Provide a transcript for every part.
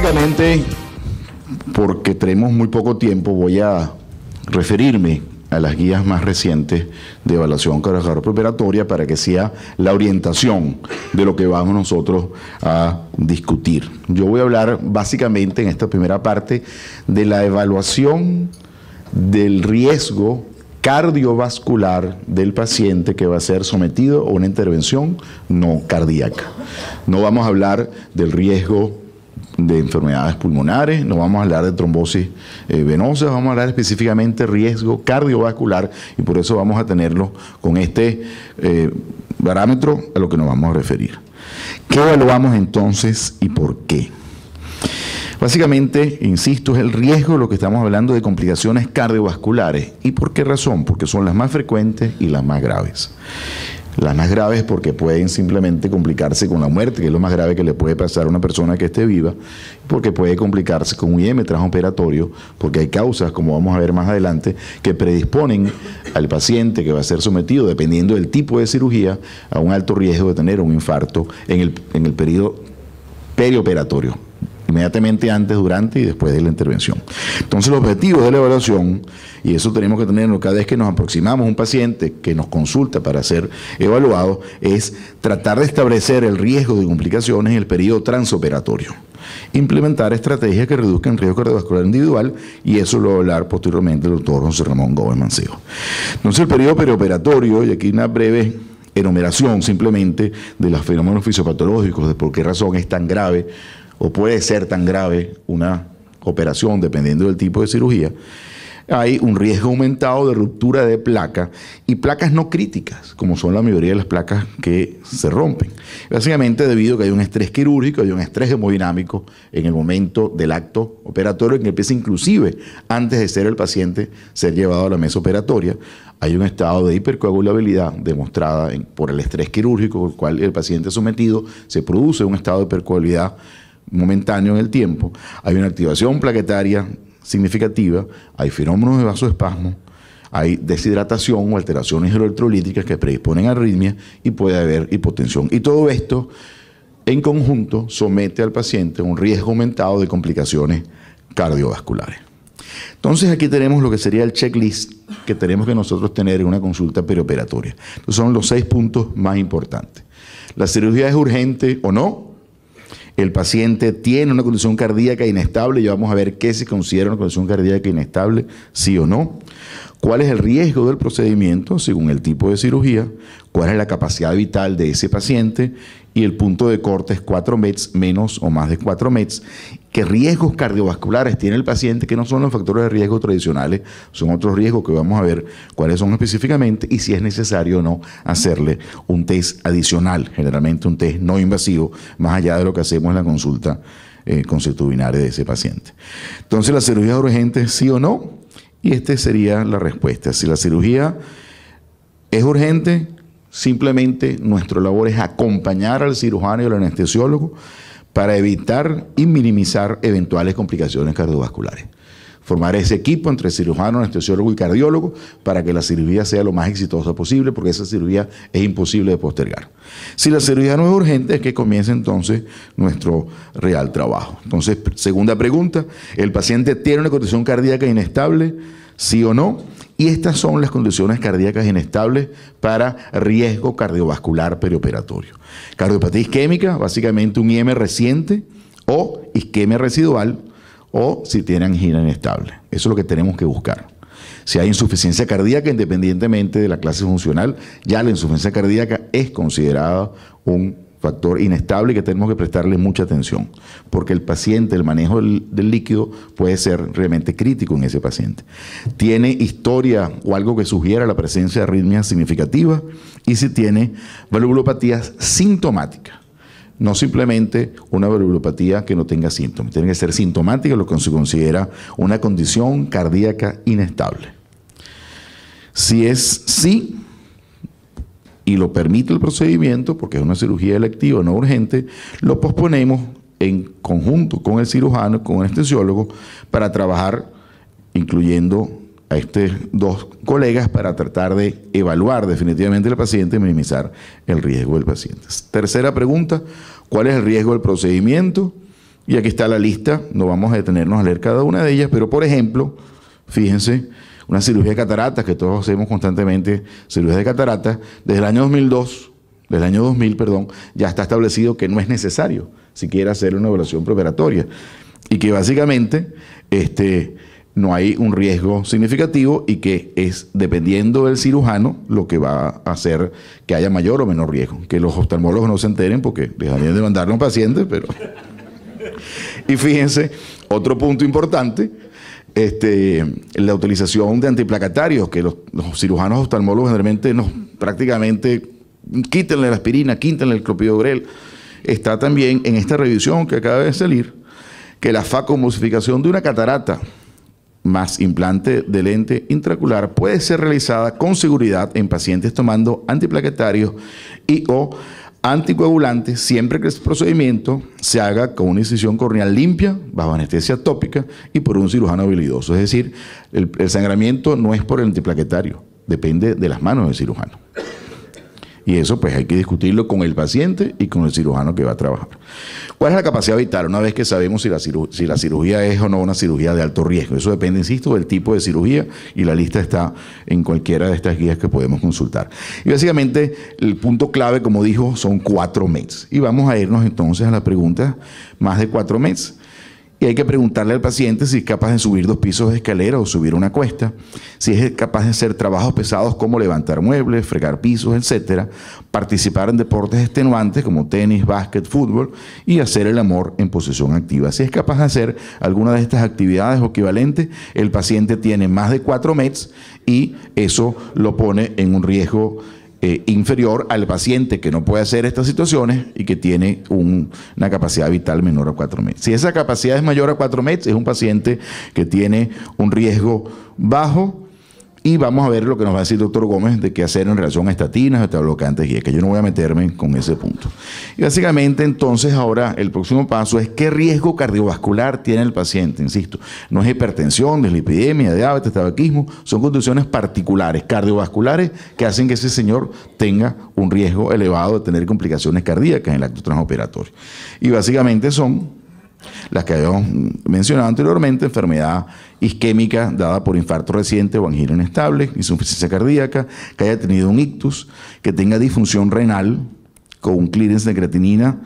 Básicamente, porque tenemos muy poco tiempo, voy a referirme a las guías más recientes de evaluación cardiorrespiratoria para que sea la orientación de lo que vamos nosotros a discutir. Yo voy a hablar básicamente en esta primera parte de la evaluación del riesgo cardiovascular del paciente que va a ser sometido a una intervención no cardíaca. No vamos a hablar del riesgo de enfermedades pulmonares, no vamos a hablar de trombosis venosa, vamos a hablar específicamente de riesgo cardiovascular y por eso vamos a tenerlo con este parámetro a lo que nos vamos a referir. ¿Qué evaluamos entonces y por qué? Básicamente, insisto, es el riesgo de lo que estamos hablando de complicaciones cardiovasculares. ¿Y por qué razón? Porque son las más frecuentes y las más graves. Las más graves porque pueden simplemente complicarse con la muerte, que es lo más grave que le puede pasar a una persona que esté viva, porque puede complicarse con un IM transoperatorio, porque hay causas, como vamos a ver más adelante, que predisponen al paciente que va a ser sometido, dependiendo del tipo de cirugía, a un alto riesgo de tener un infarto en el periodo perioperatorio, inmediatamente antes, durante y después de la intervención. Entonces, el objetivo de la evaluación, y eso tenemos que tenerlo cada vez que nos aproximamos a un paciente que nos consulta para ser evaluado, es tratar de establecer el riesgo de complicaciones en el periodo transoperatorio. Implementar estrategias que reduzcan el riesgo cardiovascular individual, y eso lo va a hablar posteriormente el doctor José Ramón Gómez Mancebo. Entonces, el periodo perioperatorio, y aquí una breve enumeración simplemente de los fenómenos fisiopatológicos, de por qué razón es tan grave o puede ser tan grave una operación dependiendo del tipo de cirugía. Hay un riesgo aumentado de ruptura de placa y placas no críticas, como son la mayoría de las placas que se rompen. Básicamente debido a que hay un estrés quirúrgico, hay un estrés hemodinámico en el momento del acto operatorio, que empieza inclusive antes de ser el paciente ser llevado a la mesa operatoria. Hay un estado de hipercoagulabilidad demostrada por el estrés quirúrgico, con el cual el paciente sometido se produce un estado de hipercoagulabilidad momentáneo en el tiempo. Hay una activación plaquetaria significativa, hay fenómenos de vasoespasmo, hay deshidratación o alteraciones electrolíticas que predisponen a arritmia y puede haber hipotensión. Y todo esto en conjunto somete al paciente a un riesgo aumentado de complicaciones cardiovasculares. Entonces aquí tenemos lo que sería el checklist que tenemos que nosotros tener en una consulta perioperatoria. Entonces son los 6 puntos más importantes. ¿La cirugía es urgente o no? El paciente tiene una condición cardíaca inestable, y vamos a ver qué se considera una condición cardíaca inestable, sí o no. ¿Cuál es el riesgo del procedimiento según el tipo de cirugía? ¿Cuál es la capacidad vital de ese paciente? Y el punto de corte es 4 METs, menos o más de 4 METs. ¿Qué riesgos cardiovasculares tiene el paciente? Que no son los factores de riesgo tradicionales, son otros riesgos que vamos a ver cuáles son específicamente y si es necesario o no hacerle un test adicional, generalmente un test no invasivo, más allá de lo que hacemos en la consulta consuetudinaria de ese paciente. Entonces, ¿la cirugía es urgente, sí o no? Y esta sería la respuesta. Si la cirugía es urgente, simplemente nuestra labor es acompañar al cirujano y al anestesiólogo para evitar y minimizar eventuales complicaciones cardiovasculares. Formar ese equipo entre cirujano, anestesiólogo y cardiólogo para que la cirugía sea lo más exitosa posible, porque esa cirugía es imposible de postergar. Si la cirugía no es urgente, es que comienza entonces nuestro real trabajo. Entonces, segunda pregunta, ¿el paciente tiene una condición cardíaca inestable? ¿Sí o no? Y estas son las condiciones cardíacas inestables para riesgo cardiovascular perioperatorio. Cardiopatía isquémica, básicamente un IM reciente o isquemia residual, o si tiene angina inestable. Eso es lo que tenemos que buscar. Si hay insuficiencia cardíaca, independientemente de la clase funcional, ya la insuficiencia cardíaca es considerada un factor inestable y que tenemos que prestarle mucha atención, porque el paciente, el manejo del líquido puede ser realmente crítico en ese paciente. Tiene historia o algo que sugiera la presencia de arritmias significativas, y si tiene valvulopatías sintomáticas, no simplemente una valvulopatía que no tenga síntomas, tiene que ser sintomática, lo que se considera una condición cardíaca inestable. Si es sí, y lo permite el procedimiento, porque es una cirugía electiva no urgente, lo posponemos en conjunto con el cirujano, con el anestesiólogo, para trabajar, incluyendo a estos 2 colegas, para tratar de evaluar definitivamente al paciente y minimizar el riesgo del paciente. Tercera pregunta, ¿cuál es el riesgo del procedimiento? Y aquí está la lista, no vamos a detenernos a leer cada una de ellas, pero por ejemplo, fíjense, una cirugía de cataratas, que todos hacemos constantemente, cirugía de cataratas, desde el año 2000, ya está establecido que no es necesario siquiera hacer una evaluación preoperatoria y que básicamente no hay un riesgo significativo y que es dependiendo del cirujano lo que va a hacer que haya mayor o menor riesgo. Que los oftalmólogos no se enteren porque dejarían de mandarle a un paciente, pero... Y fíjense, otro punto importante, la utilización de antiplacatarios, que los cirujanos oftalmólogos generalmente prácticamente quítenle la aspirina, quítenle el clopidogrel. Está también en esta revisión que acaba de salir, que la facomulsificación de una catarata más implante de lente intraocular puede ser realizada con seguridad en pacientes tomando antiplaquetarios y o anticoagulantes siempre que el procedimiento se haga con una incisión corneal limpia, bajo anestesia tópica y por un cirujano habilidoso. Es decir, el sangramiento no es por el antiplaquetario, depende de las manos del cirujano. Y eso pues hay que discutirlo con el paciente y con el cirujano que va a trabajar. ¿Cuál es la capacidad vital? Una vez que sabemos si la cirugía es o no una cirugía de alto riesgo. Eso depende, insisto, del tipo de cirugía y la lista está en cualquiera de estas guías que podemos consultar. Y básicamente el punto clave, como dijo, son 4 METs. Y vamos a irnos entonces a la pregunta más de 4 METs. Y hay que preguntarle al paciente si es capaz de subir 2 pisos de escalera o subir una cuesta, si es capaz de hacer trabajos pesados como levantar muebles, fregar pisos, etcétera, participar en deportes extenuantes como tenis, básquet, fútbol y hacer el amor en posición activa. Si es capaz de hacer alguna de estas actividades o equivalentes, el paciente tiene más de 4 METs y eso lo pone en un riesgo inferior al paciente que no puede hacer estas situaciones y que tiene una capacidad vital menor a 4 METs. Si esa capacidad es mayor a 4 METs, es un paciente que tiene un riesgo bajo. Y vamos a ver lo que nos va a decir el doctor Gómez de qué hacer en relación a estatinas, beta-bloqueantes y que yo no voy a meterme con ese punto. Y básicamente entonces ahora el próximo paso es qué riesgo cardiovascular tiene el paciente. Insisto, no es hipertensión, dislipidemia, diabetes, tabaquismo, son condiciones particulares cardiovasculares que hacen que ese señor tenga un riesgo elevado de tener complicaciones cardíacas en el acto transoperatorio. Y básicamente son las que habíamos mencionado anteriormente: enfermedad isquémica dada por infarto reciente o angina inestable, insuficiencia cardíaca, que haya tenido un ictus, que tenga disfunción renal con un clearance de creatinina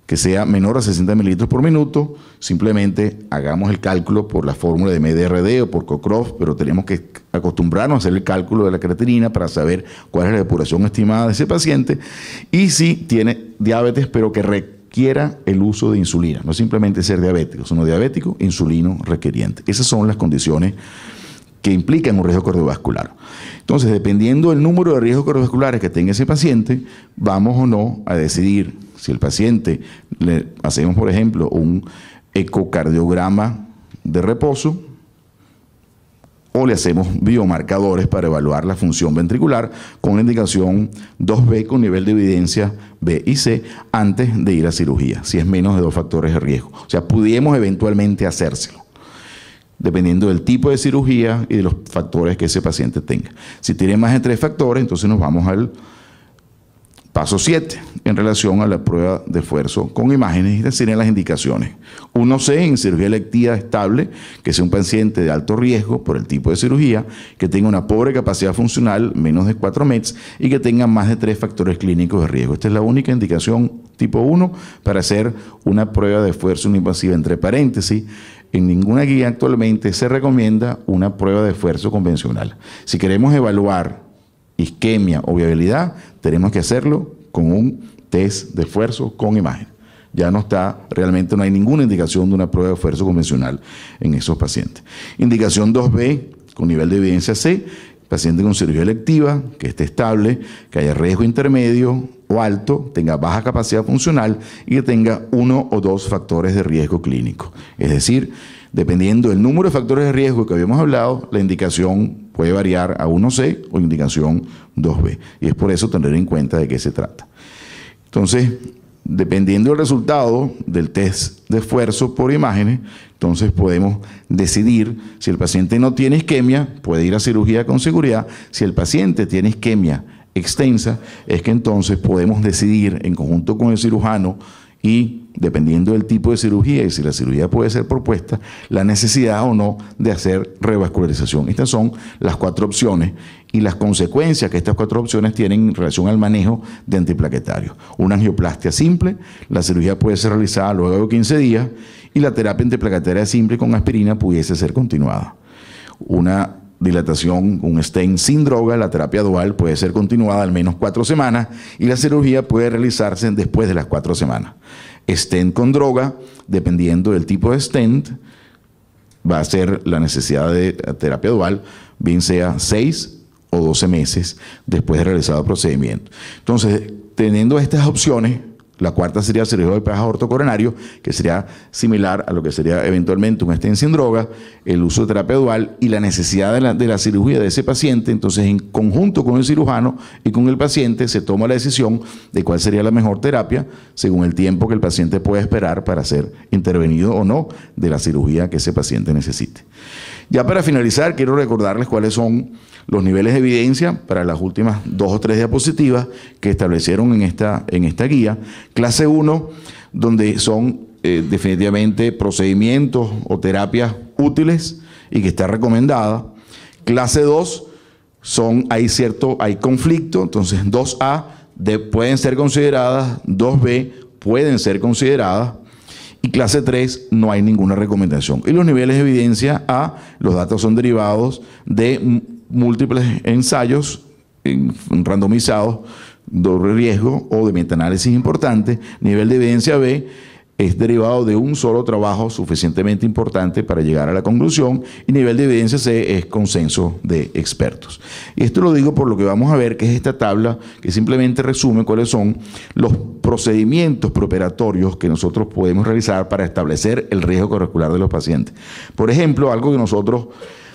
que sea menor a 60 mililitros por minuto. Simplemente hagamos el cálculo por la fórmula de MDRD o por Cockcroft, pero tenemos que acostumbrarnos a hacer el cálculo de la creatinina para saber cuál es la depuración estimada de ese paciente, y si tiene diabetes pero que requiera el uso de insulina, no simplemente ser diabético, sino diabético, insulino requeriente. Esas son las condiciones que implican un riesgo cardiovascular. Entonces, dependiendo del número de riesgos cardiovasculares que tenga ese paciente, vamos o no a decidir si el paciente le hacemos, por ejemplo, un ecocardiograma de reposo, o le hacemos biomarcadores para evaluar la función ventricular con una indicación 2B con nivel de evidencia B y C antes de ir a cirugía, si es menos de 2 factores de riesgo. O sea, pudiéramos eventualmente hacérselo, dependiendo del tipo de cirugía y de los factores que ese paciente tenga. Si tiene más de 3 factores, entonces nos vamos al paso 7 en relación a la prueba de esfuerzo con imágenes, es decir, en las indicaciones. 1C en cirugía electiva estable, que sea un paciente de alto riesgo por el tipo de cirugía, que tenga una pobre capacidad funcional, menos de 4 METs, y que tenga más de 3 factores clínicos de riesgo. Esta es la única indicación tipo 1 para hacer una prueba de esfuerzo no invasiva. Entre paréntesis, en ninguna guía actualmente se recomienda una prueba de esfuerzo convencional. Si queremos evaluar isquemia o viabilidad, tenemos que hacerlo con un test de esfuerzo con imagen. Ya no está, realmente no hay ninguna indicación de una prueba de esfuerzo convencional en esos pacientes. Indicación 2B con nivel de evidencia C, paciente con cirugía electiva, que esté estable, que haya riesgo intermedio o alto, tenga baja capacidad funcional y que tenga 1 o 2 factores de riesgo clínico. Es decir, dependiendo del número de factores de riesgo que habíamos hablado, la indicación puede variar a 1C o indicación 2B. Y es por eso tener en cuenta de qué se trata. Entonces, dependiendo del resultado del test de esfuerzo por imágenes, entonces podemos decidir si el paciente no tiene isquemia, puede ir a cirugía con seguridad. Si el paciente tiene isquemia extensa, es que entonces podemos decidir en conjunto con el cirujano y dependiendo del tipo de cirugía y si la cirugía puede ser propuesta, la necesidad o no de hacer revascularización. Estas son las 4 opciones y las consecuencias que estas 4 opciones tienen en relación al manejo de antiplaquetarios. Una angioplastia simple, la cirugía puede ser realizada luego de 15 días y la terapia antiplaquetaria simple con aspirina pudiese ser continuada. Una dilatación, un stent sin droga, la terapia dual puede ser continuada al menos 4 semanas y la cirugía puede realizarse después de las 4 semanas. Stent con droga, dependiendo del tipo de stent, va a ser la necesidad de terapia dual, bien sea 6 o 12 meses después de realizado el procedimiento. Entonces, teniendo estas opciones, la cuarta sería cirugía de bypass aortocoronario, que sería similar a lo que sería eventualmente un stent sin droga, el uso de terapia dual y la necesidad de la cirugía de ese paciente. Entonces, en conjunto con el cirujano y con el paciente, se toma la decisión de cuál sería la mejor terapia según el tiempo que el paciente puede esperar para ser intervenido o no de la cirugía que ese paciente necesite. Ya para finalizar, quiero recordarles cuáles son los niveles de evidencia para las últimas 2 o 3 diapositivas que establecieron en esta guía. Clase 1, donde son definitivamente procedimientos o terapias útiles y que está recomendada. Clase 2, hay conflicto, entonces 2A pueden ser consideradas, 2B pueden ser consideradas, y clase 3 no hay ninguna recomendación. Y los niveles de evidencia A, los datos son derivados de múltiples ensayos randomizados, doble riesgo o de metaanálisis importante. Nivel de evidencia B es derivado de un solo trabajo suficientemente importante para llegar a la conclusión, y nivel de evidencia C es consenso de expertos. Y esto lo digo por lo que vamos a ver, que es esta tabla que simplemente resume cuáles son los procedimientos preoperatorios que nosotros podemos realizar para establecer el riesgo cardiovascular de los pacientes. Por ejemplo, algo que nosotros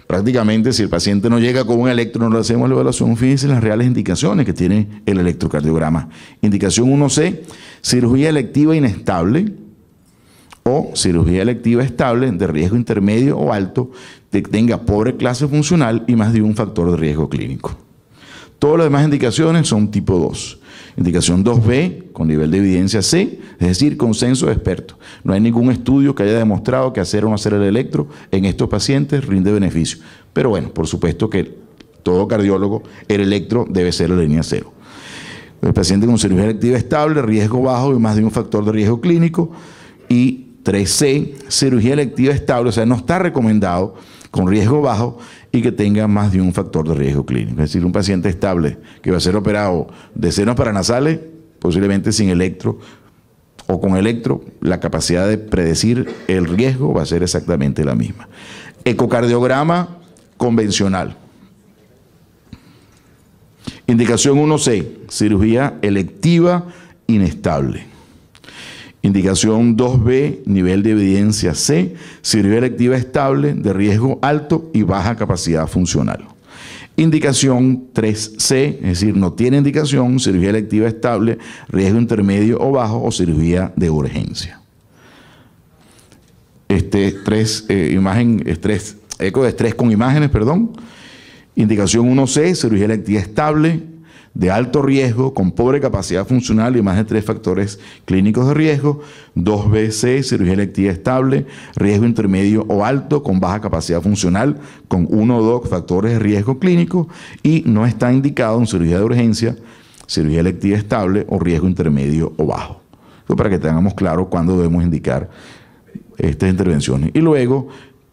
prácticamente, si el paciente no llega con un electro, no le hacemos la evaluación, fíjense las reales indicaciones que tiene el electrocardiograma. Indicación 1C, cirugía electiva inestable o cirugía electiva estable de riesgo intermedio o alto, que tenga pobre clase funcional y más de un factor de riesgo clínico. Todas las demás indicaciones son tipo 2. Indicación 2B con nivel de evidencia C, es decir, consenso de expertos. No hay ningún estudio que haya demostrado que hacer o no hacer el electro en estos pacientes rinde beneficio. Pero bueno, por supuesto que todo cardiólogo, el electro debe ser la línea 0. El paciente con cirugía electiva estable, riesgo bajo y más de un factor de riesgo clínico. Y 3C, cirugía electiva estable, o sea, no está recomendado con riesgo bajo y que tenga más de un factor de riesgo clínico. Es decir, un paciente estable que va a ser operado de senos paranasales, posiblemente sin electro o con electro, la capacidad de predecir el riesgo va a ser exactamente la misma. Ecocardiograma convencional. Indicación 1C, cirugía electiva inestable. Indicación 2B, nivel de evidencia C, cirugía electiva estable de riesgo alto y baja capacidad funcional. Indicación 3C, es decir, no tiene indicación, cirugía electiva estable, riesgo intermedio o bajo o cirugía de urgencia. Eco de estrés con imágenes, perdón. Indicación 1C, cirugía electiva estable, de alto riesgo, con pobre capacidad funcional y más de 3 factores clínicos de riesgo. 2BC, cirugía electiva estable, riesgo intermedio o alto, con baja capacidad funcional, con 1 o 2 factores de riesgo clínico, y no está indicado en cirugía de urgencia, cirugía electiva estable o riesgo intermedio o bajo. Esto para que tengamos claro cuándo debemos indicar estas intervenciones. Y luego,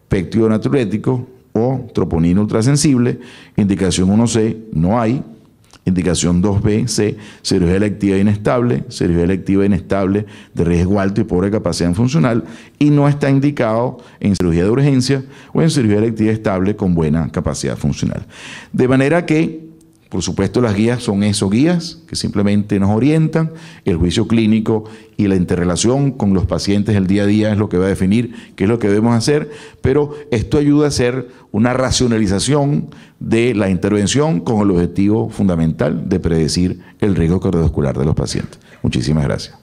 péptido natriurético o troponina ultrasensible, indicación 1C, no hay. Indicación 2B, C, cirugía electiva inestable de riesgo alto y pobre capacidad funcional, y no está indicado en cirugía de urgencia o en cirugía electiva estable con buena capacidad funcional. De manera que, por supuesto, las guías son guías que simplemente nos orientan. El juicio clínico y la interrelación con los pacientes el día a día es lo que va a definir qué es lo que debemos hacer, pero esto ayuda a hacer una racionalización de la intervención con el objetivo fundamental de predecir el riesgo cardiovascular de los pacientes. Muchísimas gracias.